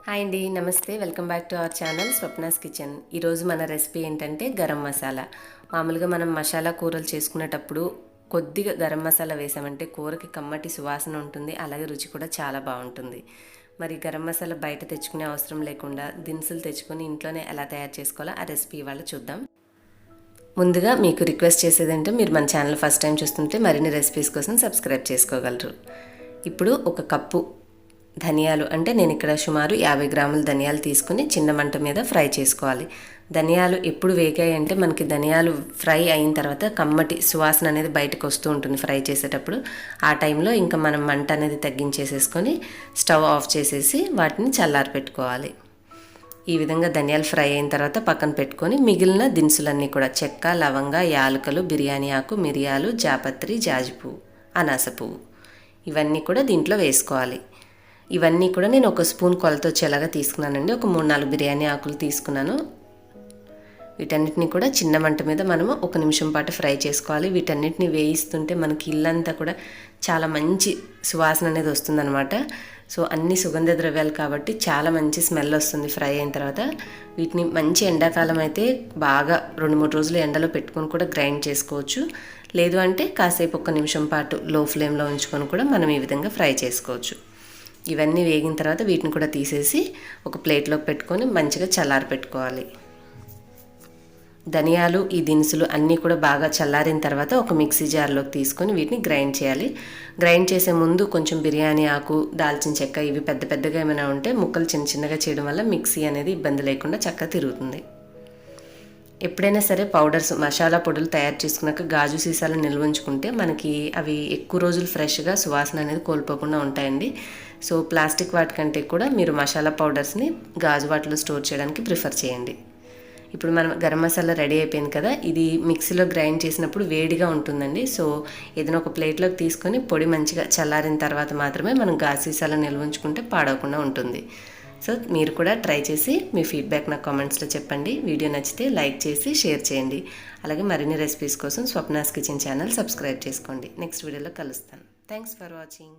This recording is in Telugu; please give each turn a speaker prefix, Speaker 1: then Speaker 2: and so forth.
Speaker 1: హాయ్ అండి, నమస్తే. Welcome back to our channel Swapna's kitchen. ఈరోజు మన రెసిపీ ఏంటంటే గరం మసాలా. మామూలుగా మనం మసాలా కూరలు చేసుకునేటప్పుడు కొద్దిగా గరం మసాలా వేసామంటే కూరకి కమ్మటి సువాసన ఉంటుంది, అలాగే రుచి కూడా చాలా బాగుంటుంది. మరి గరం మసాలా బయట తెచ్చుకునే అవసరం లేకుండా దినుసులు తెచ్చుకొని ఇంట్లోనే ఎలా తయారు చేసుకోవాలో ఆ రెసిపీ ఇవాళ చూద్దాం. ముందుగా మీకు రిక్వెస్ట్ చేసేదంటే మీరు మన ఛానల్ ఫస్ట్ టైం చూస్తుంటే మరిన్ని రెసిపీస్ కోసం సబ్స్క్రైబ్ చేసుకోగలరు. ఇప్పుడు ఒక కప్పు ధనియాలు, అంటే నేను ఇక్కడ సుమారు 50 గ్రాముల ధనియాలు తీసుకుని చిన్న మంట మీద ఫ్రై చేసుకోవాలి. ధనియాలు ఎప్పుడు వేగాయి అంటే మనకి ధనియాలు ఫ్రై అయిన తర్వాత కమ్మటి సువాసన అనేది బయటకు వస్తూ ఉంటుంది ఫ్రై చేసేటప్పుడు. ఆ టైంలో ఇంకా మనం మంట అనేది తగ్గించేసేసుకొని స్టవ్ ఆఫ్ చేసేసి వాటిని చల్లారి పెట్టుకోవాలి. ఈ విధంగా ధనియాలు ఫ్రై అయిన తర్వాత పక్కన పెట్టుకొని మిగిలిన దినుసులన్నీ కూడా చెక్క, లవంగ, యాలకులు, బిర్యానీ ఆకు, మిరియాలు, జాపత్రి, జాజి పువ్వు, అనాస పువ్వు ఇవన్నీ కూడా దీంట్లో వేసుకోవాలి. ఇవన్నీ కూడా నేను ఒక స్పూన్ కొలతో వచ్చేలాగా తీసుకున్నానండి. ఒక 3-4 బిర్యానీ ఆకులు తీసుకున్నాను. వీటన్నిటిని కూడా చిన్న మంట మీద మనము 1 నిమిషం పాటు ఫ్రై చేసుకోవాలి. వీటన్నిటిని వేయిస్తుంటే మనకి ఇల్లంతా కూడా చాలా మంచి సువాసన అనేది వస్తుందన్నమాట. సో అన్ని సుగంధ ద్రవ్యాలు కాబట్టి చాలా మంచి స్మెల్ వస్తుంది ఫ్రై అయిన తర్వాత. వీటిని మంచి ఎండాకాలం అయితే బాగా 2-3 రోజులు ఎండలో పెట్టుకొని కూడా గ్రైండ్ చేసుకోవచ్చు. లేదు అంటే కాసేపు 1 నిమిషం పాటు లో ఫ్లేమ్లో ఉంచుకొని కూడా మనం ఈ విధంగా ఫ్రై చేసుకోవచ్చు. ఇవన్నీ వేగిన తర్వాత వీటిని కూడా తీసేసి ఒక ప్లేట్లోకి పెట్టుకొని మంచిగా చల్లారి పెట్టుకోవాలి. ధనియాలు, ఈ దినుసులు అన్నీ కూడా బాగా చల్లారిన తర్వాత ఒక మిక్సీ జార్లోకి తీసుకొని వీటిని గ్రైండ్ చేయాలి. గ్రైండ్ చేసే ముందు కొంచెం బిర్యానీ ఆకు, దాల్చిన చెక్క ఇవి పెద్ద పెద్దగా ఏమైనా ఉంటే ముక్కలు చిన్న చిన్నగా చేయడం వల్ల మిక్సీ అనేది ఇబ్బంది లేకుండా చక్కగా తిరుగుతుంది. ఎప్పుడైనా సరే పౌడర్స్, మసాలా పొడులు తయారు చేసుకున్నాక గాజు సీసాలు నిల్వ ఉంచుకుంటే మనకి అవి ఎక్కువ రోజులు ఫ్రెష్గా సువాసన అనేది కోల్పోకుండా ఉంటాయండి. సో ప్లాస్టిక్ వాటికంటే కూడా మీరు మసాలా పౌడర్స్ని గాజు వాటిలో స్టోర్ చేయడానికి ప్రిఫర్ చేయండి. ఇప్పుడు మనం గరం మసాలా రెడీ అయిపోయింది కదా, ఇది మిక్సీలో గ్రైండ్ చేసినప్పుడు వేడిగా ఉంటుందండి. సో ఏదైనా ఒక ప్లేట్లోకి తీసుకొని పొడి మంచిగా చల్లారిన తర్వాత మాత్రమే మనం గాజు సీసాలో నిల్వ ఉంచుకుంటే పాడవకుండా ఉంటుంది. సో మీరు కూడా ట్రై చేసి మీ ఫీడ్బ్యాక్ నాకు కామెంట్స్లో చెప్పండి. వీడియో నచ్చితే లైక్ చేసి షేర్ చేయండి. అలాగే మరిన్ని రెసిపీస్ కోసం స్వప్నాస్ కిచెన్ ఛానల్ సబ్స్క్రైబ్ చేసుకోండి. నెక్స్ట్ వీడియోలో కలుస్తాను. Thanks for watching.